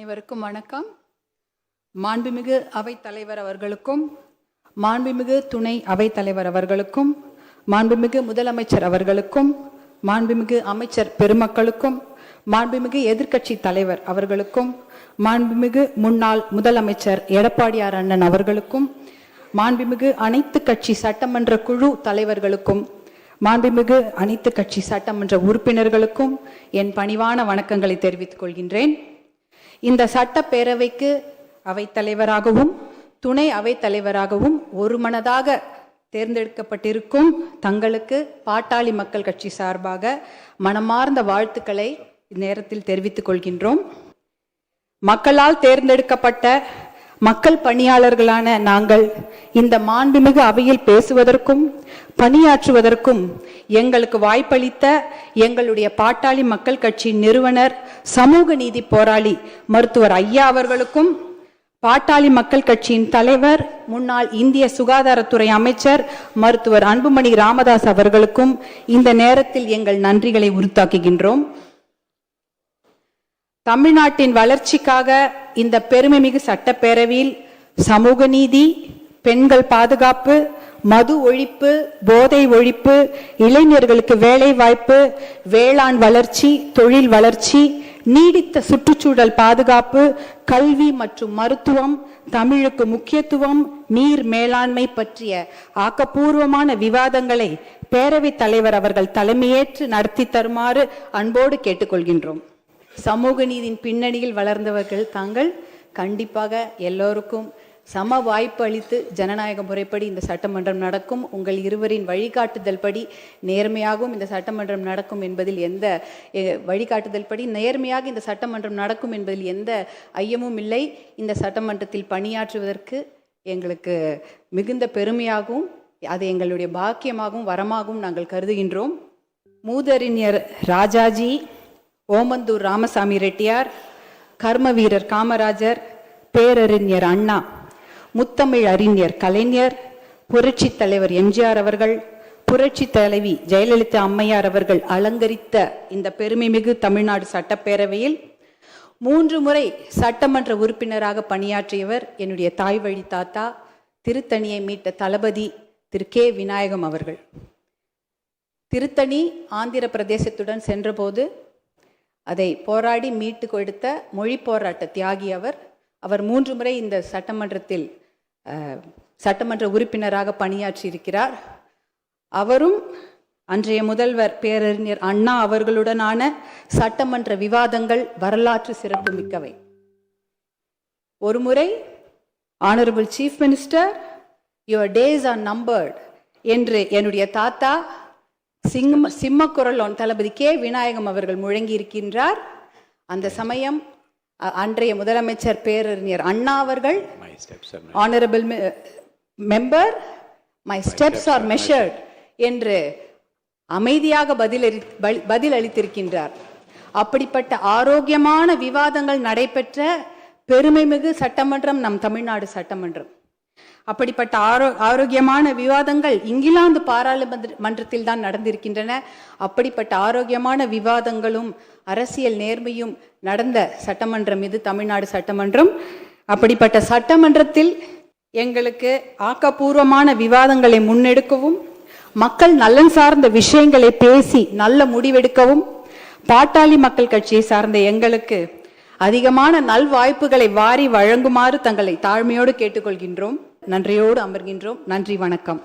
அனைவருக்கும் வணக்கம். மாண்புமிகு அவைத்தலைவர் அவர்களுக்கும், மாண்புமிகு துணை அவைத்தலைவர் அவர்களுக்கும், மாண்புமிகு முதலமைச்சர் அவர்களுக்கும், மாண்புமிகு அமைச்சர் பெருமக்களுக்கும், மாண்புமிகு எதிர்க்கட்சி தலைவர் அவர்களுக்கும், மாண்புமிகு முன்னாள் முதலமைச்சர் எடப்பாடியார் அண்ணன் அவர்களுக்கும், மாண்புமிகு அனைத்து கட்சி சட்டமன்ற குழு தலைவர்களுக்கும், மாண்புமிகு அனைத்து கட்சி சட்டமன்ற உறுப்பினர்களுக்கும் என் பணிவான வணக்கங்களை தெரிவித்துக் கொள்கின்றேன். இந்த சட்டப்பேரவைக்கு அவைத்தலைவராகவும் துணை அவைத்தலைவராகவும் ஒருமனதாக தேர்ந்தெடுக்கப்பட்டிருக்கும் தங்களுக்கு பாட்டாளி மக்கள் கட்சி சார்பாக மனமார்ந்த வாழ்த்துக்களை இந்நேரத்தில் தெரிவித்துக் கொள்கின்றோம். மக்களால் தேர்ந்தெடுக்கப்பட்ட மக்கள் பணியாளர்களான நாங்கள் இந்த மாண்புமிகு அவையில் பேசுவதற்கும் பணியாற்றுவதற்கும் எங்களுக்கு வாய்ப்பளித்த எங்களுடைய பாட்டாளி மக்கள் கட்சி நிறுவனர், சமூக நீதி போராளி மருத்துவர் ஐயா அவர்களுக்கும், பாட்டாளி மக்கள் கட்சியின் தலைவர், முன்னாள் இந்திய சுகாதாரத்துறை அமைச்சர் மருத்துவர் அன்புமணி ராமதாஸ் அவர்களுக்கும் இந்த நேரத்தில் எங்கள் நன்றிகளை உரித்தாக்குகின்றோம். தமிழ்நாட்டின் வளர்ச்சிக்காக இந்த பெருமைமிகு சட்டப்பேரவையில் சமூக நீதி, பெண்கள் பாதுகாப்பு, மது ஒழிப்பு, போதை ஒழிப்பு, இளைஞர்களுக்கு வேலை வாய்ப்பு, வேளாண் வளர்ச்சி, தொழில் வளர்ச்சி, நீடித்த சுற்றுச்சூழல் பாதுகாப்பு, கல்வி மற்றும் மருத்துவம், தமிழுக்கு முக்கியத்துவம், நீர் மேலாண்மை பற்றிய ஆக்கப்பூர்வமான விவாதங்களை பேரவைத் தலைவர் அவர்கள் தலைமையேற்று நடத்தி தருமாறு அன்போடு கேட்டுக்கொள்கின்றோம். சமூக நீதியின் பின்னணியில் வளர்ந்தவர்கள் தாங்கள் கண்டிப்பாக எல்லோருக்கும் சம வாய்ப்பு அளித்து ஜனநாயக முறைப்படி இந்த சட்டமன்றம் நடக்கும், உங்கள் இருவரின் வழிகாட்டுதல் படி நேர்மையாகவும் இந்த சட்டமன்றம் நடக்கும் என்பதில் எந்த வழிகாட்டுதல் படி நேர்மையாக இந்த சட்டமன்றம் நடக்கும் என்பதில் எந்த ஐயமும் இல்லை. இந்த சட்டமன்றத்தில் பணியாற்றுவதற்கு எங்களுக்கு மிகுந்த பெருமையாகவும் அது எங்களுடைய பாக்கியமாகவும் வரமாகவும் நாங்கள் கருதுகின்றோம். மூதறிஞர் ராஜாஜி, ஓமந்தூர் ராமசாமி ரெட்டியார், கர்ம வீரர் காமராஜர், பேரறிஞர் அண்ணா, முத்தமிழ் அறிஞர் கலைஞர், புரட்சி தலைவர் எம்ஜிஆர் அவர்கள், புரட்சி தலைவி ஜெயலலிதா அம்மையார் அவர்கள் அலங்கரித்த இந்த பெருமைமிகு தமிழ்நாடு சட்டப்பேரவையில் 3 முறை சட்டமன்ற உறுப்பினராக பணியாற்றியவர் என்னுடைய தாய் வழி தாத்தா, திருத்தணியை மீட்ட தளபதி திரு கே விநாயகம் அவர்கள். திருத்தணி ஆந்திர பிரதேசத்துடன் சென்றபோது அதை போராடி மீட்டு கொடுத்த மொழி போராட்ட தியாகி அவர். 3 முறை இந்த சட்டமன்றத்தில் சட்டமன்ற உறுப்பினராக பணியாற்றி இருக்கிறார். அவரும் அன்றைய முதல்வர் பேரறிஞர் அண்ணா அவர்களுடனான சட்டமன்ற விவாதங்கள் வரலாற்று சிறப்பு மிக்கவை. ஒருமுறை honourable chief minister, your days or numbered என்று என்னுடைய தாத்தா சிம்மக்குரல் தளபதி கே விநாயகம் அவர்கள் முழங்கி இருக்கின்றார். அந்த சமயம் அன்றைய முதலமைச்சர் பேரறிஞர் அண்ணா அவர்கள், honourable member, my steps R measured என்று அமைதியாக பதில் அளித்திருக்கின்றார். அப்படிப்பட்ட ஆரோக்கியமான விவாதங்கள் நடைபெற்ற பெருமைமிகு சட்டமன்றம் நம் தமிழ்நாடு சட்டமன்றம். அப்படிப்பட்ட ஆரோக்கியமான விவாதங்கள் இங்கிலாந்து பாராளுமன்றத்தில் தான் நடந்திருக்கின்றன. அப்படிப்பட்ட ஆரோக்கியமான விவாதங்களும் அரசியல் நேர்மையும் நடந்த சட்டமன்றம் இது தமிழ்நாடு சட்டமன்றம். அப்படிப்பட்ட சட்டமன்றத்தில் எங்களுக்கு ஆக்கப்பூர்வமான விவாதங்களை முன்னெடுக்கவும், மக்கள் நலன் சார்ந்த விஷயங்களை பேசி நல்ல முடிவெடுக்கவும், பாட்டாளி மக்கள் கட்சியை சார்ந்த எங்களுக்கு அதிகமான நல்வாய்ப்புகளை வாரி வழங்குமாறு தங்களை தாழ்மையோடு கேட்டுக்கொள்கின்றோம். நன்றியோடு அமர்கின்றோம். நன்றி, வணக்கம்.